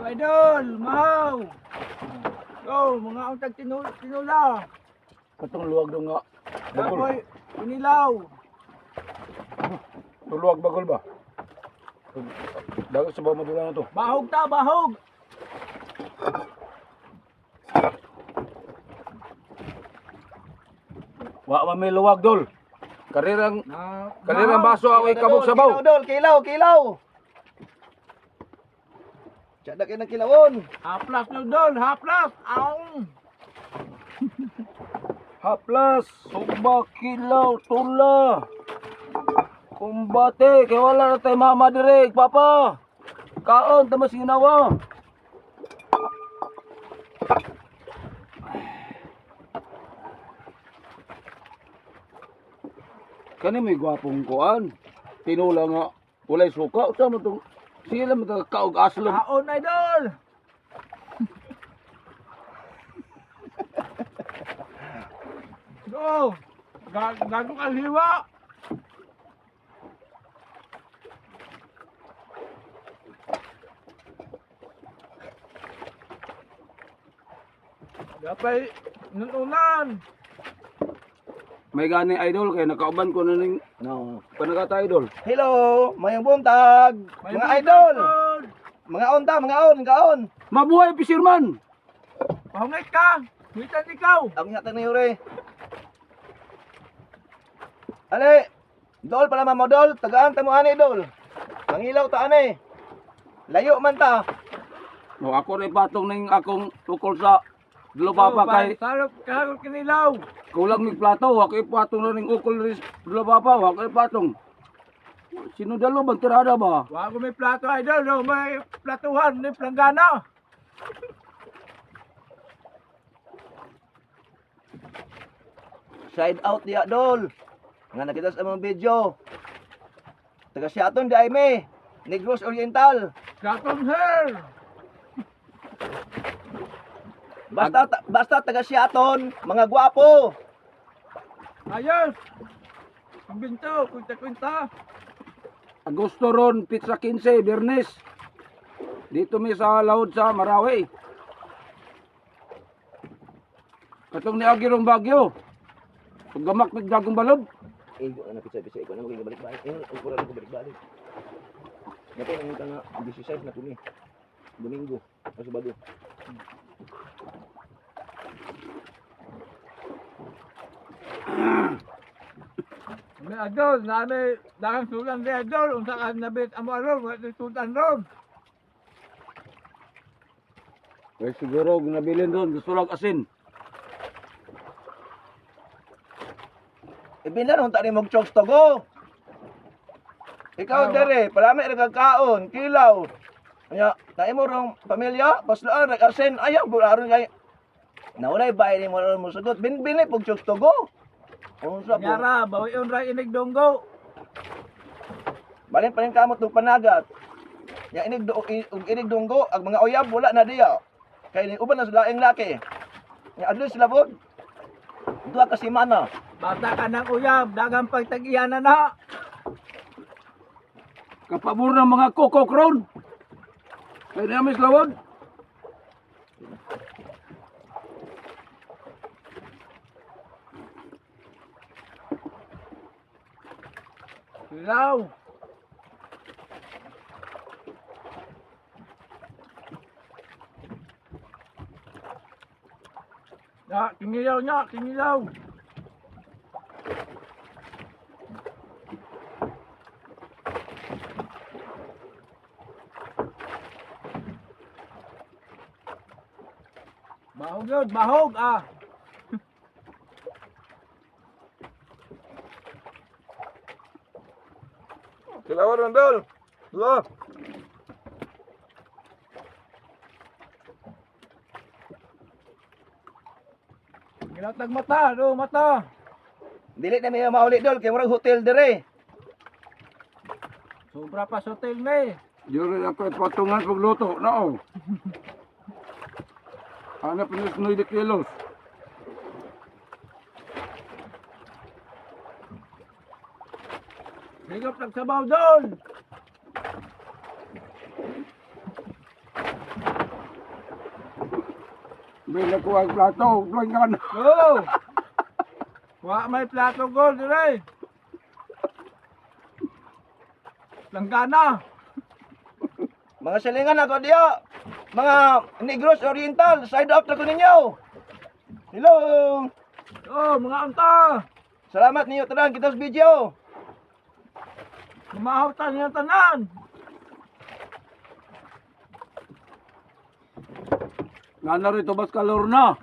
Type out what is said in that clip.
idol, mahaw. Go, mga untag tinula. Katong luwag do nga. Bagol. Kapoy, pinilaw. Luwag bagol ba? Dagat sa bawah madula na to. Bahog ta, bahog. Wa man may luwag dol. Karirang Mahaw. baso ako ikabog sa baw. Kilaw, dol, kilaw, kilaw. Tiyak na kinakilawon. Haplas no dol, haplas. Aong. Haplas, sumba, kilaw, tula. Kumbate, kay wala na tayo mama direk, papa. Kaon, tamas ginawa. Kani may gwapong kuan. Tinula nga, walay suka. Sa mo itong, sila mo itong kaog aslom. Kaon idol. Go. Gago ka liwa. Gapay nununan. May gani idol, kaya nakauban ko na ning No. panagata idol. Hello, mayang buntag. Mga idol. Mga on ta, mga on, kaon. Mabuhay, Pisirman! Pahungit ka. Witan ikaw. Ang ingatan ni Ure. Ale, dol pala mo dol, tagaan ta mo ani dol. Mangilaw ta ani. Layo man ta. No, ako rin patong ning akong tukol sa Dulopapa kay Karot kinilaw. kulang mig plato, ako ipatong na ning ukol rin Dulopapa, ako ipatong. Sino dalo bang tirada ba? Wala ko may plato idol. No? May platuhan. May planggana. Side out diya dol. Nga nakita sa mga video. Taga Siaton di ay me. Negros Oriental. Gatong hair. Basta taga Siaton, mga gwapo. Ayos. Ang binto. Kunta-kunta. Agosto ron, pizza 15, Bernes. Dito mi sa Laod sa Marawi. Katong niagi rong Bagyo. Paggamak ng dagong balod. Ano pizza iko na maging balik-balik. Ang pura ko balik-balik. Nato nang nga 16 na kumi. Domingo, sa Sabado. May adol. Nami. Dakang sulan di adol. Unsa ka nabit amo alor. Wala sultan ron. Kaya siguro ginabilin doon, gusto asin. Ibinan unta ni mog chokes to go. Ikaw dere, palami ra kag kaon, kilaw. Nya, naimo rong pamilya, paslaan ra asin, ayaw bularon kay. Naulay bay ni mo ron mo sugot, binbini pog chokes to go. Unsa po? Yara. Bawi yun ra inig donggo. Balin pa rin kamot ng panagat. Ya inig dunggo, ang mga uyab wala na diya. Kay ni uban na sila ang laki. Ya adlo sila pod. Duha ka semana. Bata ka ng uyab. Dagang pagtagihan na. Kapabor ng mga kokok ron. Kaya namin sa Lawod. Ilaw. Ya, kingilaw niya, kingilaw. Bahog yun, bahog ah. Kilawar man dol. Lo. Ginatag mata, do mata. Dili na may mauli dol kay murag hotel dire. Sobra pa sa hotel ni. Diyo ako patungan pagluto. No. Hanap niyo sa 9 kilos. Higop nagsabaw doon. Bila ko ang plato, tuwing ka na. Oo. Wa may plato gold dire. Langgana. Mga silingan ako diyo. Mga Negros Oriental, side out na ko ninyo. Hello. Oh, mga anta. Salamat ninyo tanan kita sa video. Kumahawtan niya tanan. Nga na rito, bas kalor na.